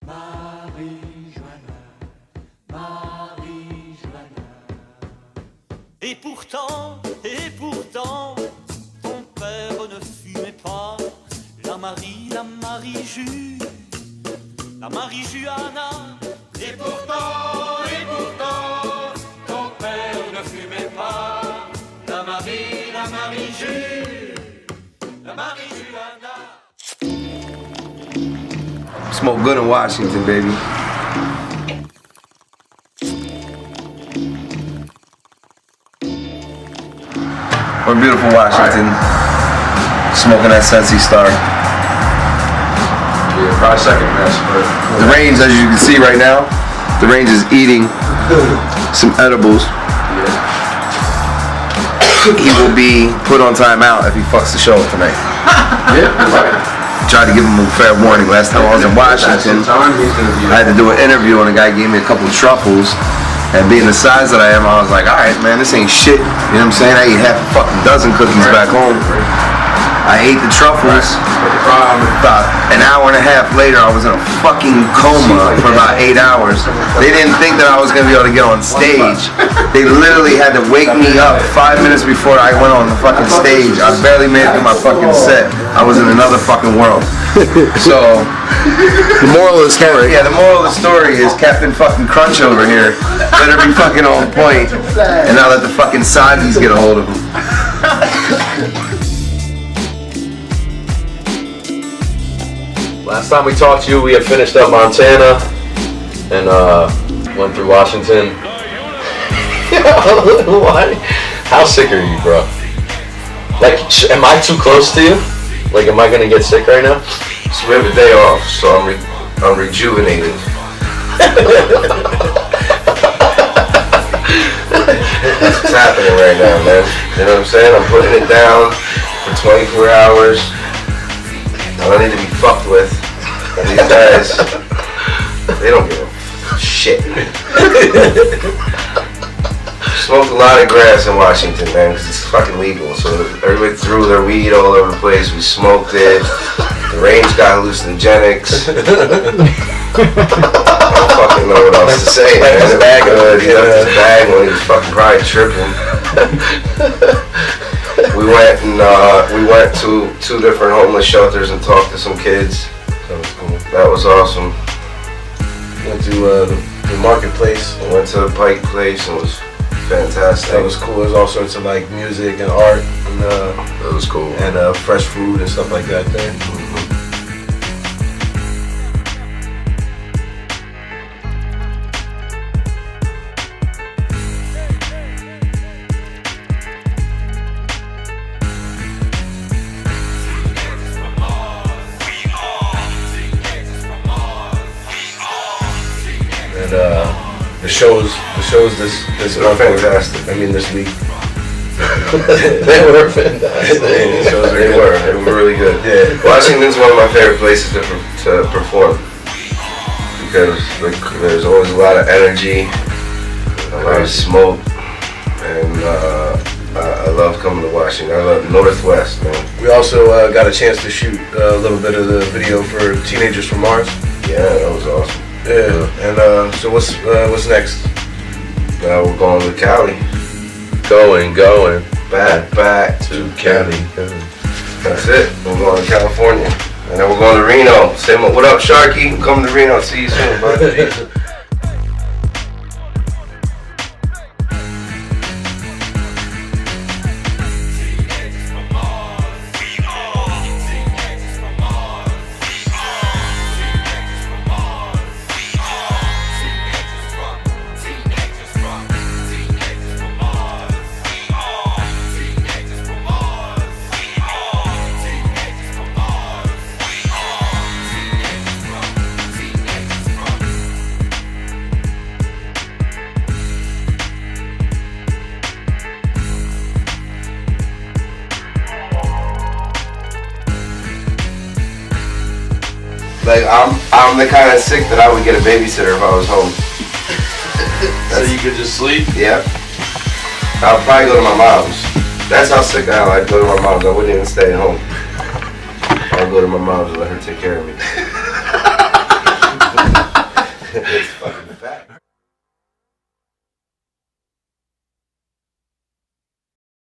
Marijuana, Marijuana. Et pourtant, ton père ne fumait pas la Marie-Ju, la Marie-Juana. Et pourtant, ton père ne fumait pas la Marie-Ju, la Marie-Juana. Smoke good in Washington, baby. We're beautiful Washington. Smoking that Sensi Star. Yeah, probably second best, but The range, as you can see right now, the range is eating some edibles. He will be put on timeout if he fucks the show up tonight. yeah, right. Tried to give him a fair warning. Last time I was in Washington, I had to do an interview and a guy gave me a couple of truffles. And being the size that I am, I was like, alright man, this ain't shit. You know what I'm saying? I ate half a fucking dozen cookies back home. I ate the truffles. About an hour and a half later, I was in a fucking coma for about 8 hours. They didn't think that I was gonna be able to get on stage. They literally had to wake me up 5 minutes before I went on the fucking stage. I barely made it to my fucking set. I was in another fucking world. So, The moral of the story. yeah, the moral of the story is Captain fucking Crunch over here better be fucking on point and not let the fucking Saudis get a hold of him. Last time we talked to you, we had finished up Montana and went through Washington. Why? How sick are you, bro? Like, am I too close to you? Like, am I gonna get sick right now? So we have a day off, so I'm rejuvenated. That's what's happening right now, man. You know what I'm saying? I'm putting it down for 24 hours. I don't need to be fucked with. And these guys, they don't give a shit. Smoked a lot of grass in Washington, man, because it's fucking legal. So everybody threw their weed all over the place. We smoked it. The range got hallucinogenics. I don't fucking know what else to say, man. He left his bag when he was fucking probably tripping. We went to 2 different homeless shelters and talked to some kids. That was awesome. Went to the marketplace. Went to the Pike Place and it was fantastic. That was cool. It was all sorts of like music and art and That was cool. and fresh food and stuff like that there. The shows this They were fantastic. I mean this week. They were fantastic. They were really good. Yeah. Washington's one of my favorite places to perform because like, there's always a lot of energy, a lot of smoke, and I love coming to Washington. I love Northwest, man. We also got a chance to shoot a little bit of the video for Teenagers from Mars. Yeah, that was awesome. Yeah. And so what's next? Now we're going to Cali. Going. Back To Cali. That's it. We're going to California. And then we're going to Reno. Say what up, Sharky? I'm coming to Reno. See you soon, bud. Like I'm the kind of sick that I would get a babysitter if I was home. So you could just sleep? Yeah. I'll probably go to my mom's. That's how sick I am. I'd go to my mom's. I wouldn't even stay at home. I'd go to my mom's and let her take care of me.